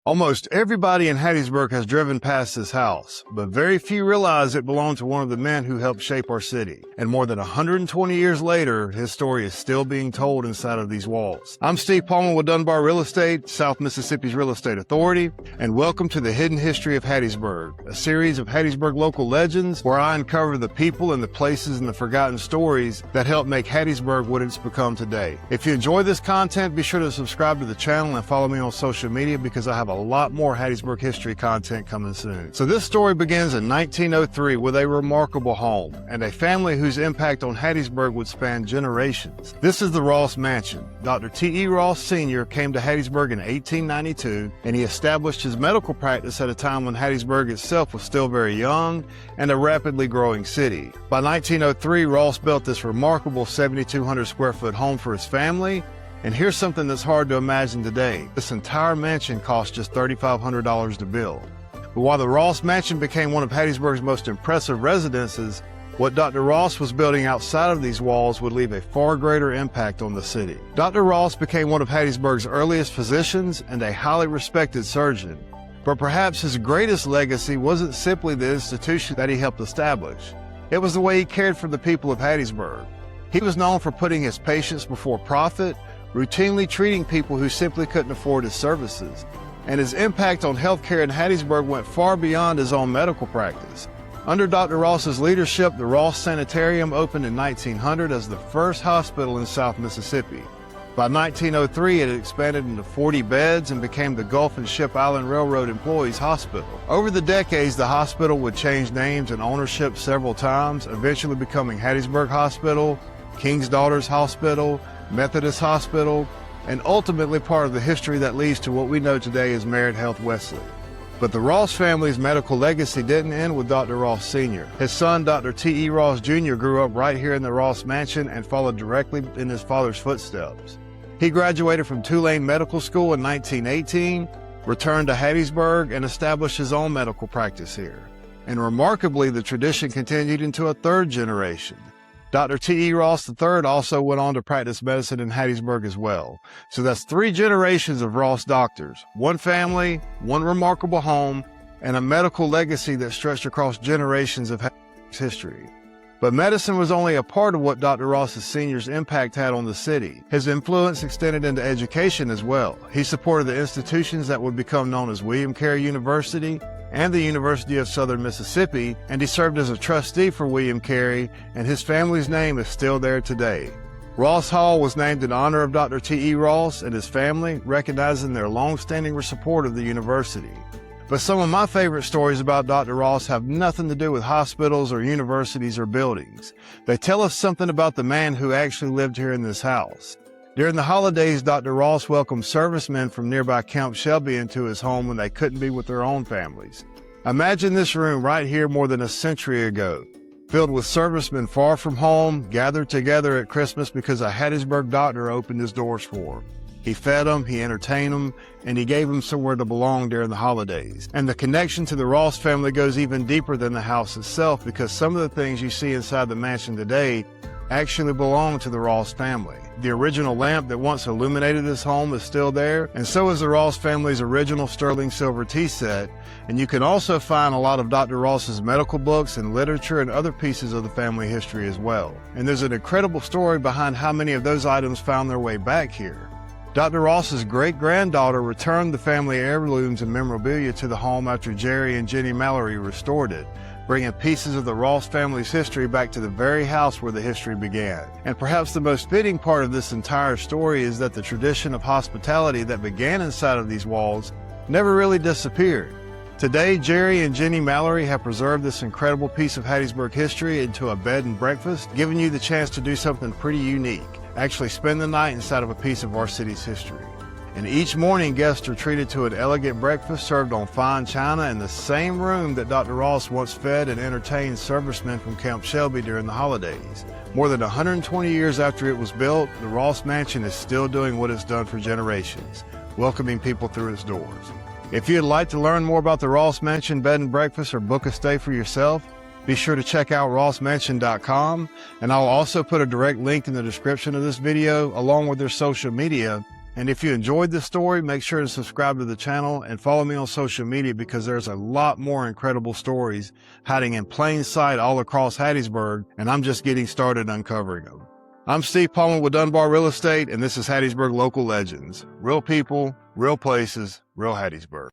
Almost everybody in Hattiesburg has driven past this house, but very few realize it belonged to one of the men who helped shape our city. And more than 120 years later, his story is still being told inside of these walls. I'm Steve Palmer with Dunbar Real Estate, South Mississippi's Real Estate Authority, and welcome to the Hidden History of Hattiesburg, a series of Hattiesburg local legends where I uncover the people and the places and the forgotten stories that help make Hattiesburg what it's become today. If you enjoy this content, be sure to subscribe to the channel and follow me on social media because I have a lot more Hattiesburg history content coming soon. So this story begins in 1903 with a remarkable home and a family whose impact on Hattiesburg would span generations. This is the Ross Mansion. Dr. T.E. Ross Sr. came to Hattiesburg in 1892, and he established his medical practice at a time when Hattiesburg itself was still very young and a rapidly growing city. By 1903, Ross built this remarkable 7,200 square foot home for his family. And here's something that's hard to imagine today. This entire mansion cost just $3,500 to build. But while the Ross Mansion became one of Hattiesburg's most impressive residences, what Dr. Ross was building outside of these walls would leave a far greater impact on the city. Dr. Ross became one of Hattiesburg's earliest physicians and a highly respected surgeon. But perhaps his greatest legacy wasn't simply the institution that he helped establish. It was the way he cared for the people of Hattiesburg. He was known for putting his patients before profit, routinely treating people who simply couldn't afford his services. And his impact on healthcare in Hattiesburg went far beyond his own medical practice. Under Dr. Ross's leadership, the Ross Sanitarium opened in 1900 as the first hospital in South Mississippi. By 1903, it had expanded into 40 beds and became the Gulf and Ship Island Railroad Employees Hospital. Over the decades, the hospital would change names and ownership several times, eventually becoming Hattiesburg Hospital, King's Daughters Hospital, Methodist Hospital, and ultimately part of the history that leads to what we know today as Merit Health Wesley. But the Ross family's medical legacy didn't end with Dr. Ross Sr. His son, Dr. T.E. Ross Jr., grew up right here in the Ross Mansion and followed directly in his father's footsteps. He graduated from Tulane Medical School in 1918, returned to Hattiesburg, and established his own medical practice here. And remarkably, the tradition continued into a third generation. Dr. T.E. Ross III also went on to practice medicine in Hattiesburg as well. So that's 3 generations of Ross doctors, one family, one remarkable home, and a medical legacy that stretched across generations of Hattiesburg's history. But medicine was only a part of what Dr. Ross Sr.'s impact had on the city. His influence extended into education as well. He supported the institutions that would become known as William Carey University and the University of Southern Mississippi, and he served as a trustee for William Carey, and his family's name is still there today. Ross Hall was named in honor of Dr. T.E. Ross and his family, recognizing their long-standing support of the university. But some of my favorite stories about Dr. Ross have nothing to do with hospitals or universities or buildings. They tell us something about the man who actually lived here in this house. During the holidays, Dr. Ross welcomed servicemen from nearby Camp Shelby into his home when they couldn't be with their own families. Imagine this room right here more than a century ago, filled with servicemen far from home, gathered together at Christmas because a Hattiesburg doctor opened his doors for them. He fed them, he entertained them, and he gave them somewhere to belong during the holidays. And the connection to the Ross family goes even deeper than the house itself because some of the things you see inside the mansion today actually belong to the Ross family. The original lamp that once illuminated this home is still there, and so is the Ross family's original sterling silver tea set, and you can also find a lot of Dr. Ross's medical books and literature and other pieces of the family history as well. And there's an incredible story behind how many of those items found their way back here. Dr. Ross's great-granddaughter returned the family heirlooms and memorabilia to the home after Jerry and Jenny Mallory restored it, bringing pieces of the Ross family's history back to the very house where the history began. And perhaps the most fitting part of this entire story is that the tradition of hospitality that began inside of these walls never really disappeared. Today, Jerry and Jenny Mallory have preserved this incredible piece of Hattiesburg history into a bed and breakfast, giving you the chance to do something pretty unique. Actually spend the night inside of a piece of our city's history. And each morning, guests are treated to an elegant breakfast served on fine china in the same room that Dr. Ross once fed and entertained servicemen from Camp Shelby during the holidays. More than 120 years after it was built, the Ross Mansion is still doing what it's done for generations, welcoming people through its doors. If you'd like to learn more about the Ross Mansion bed and breakfast or book a stay for yourself, be sure to check out rossmansion.com, and I'll also put a direct link in the description of this video along with their social media And if you enjoyed this story, make sure to subscribe to the channel and follow me on social media, because there's a lot more incredible stories hiding in plain sight all across Hattiesburg, and I'm just getting started uncovering them. I'm Steve Palmer with Dunbar Real Estate, and this is Hattiesburg Local Legends. Real people, real places, real Hattiesburg.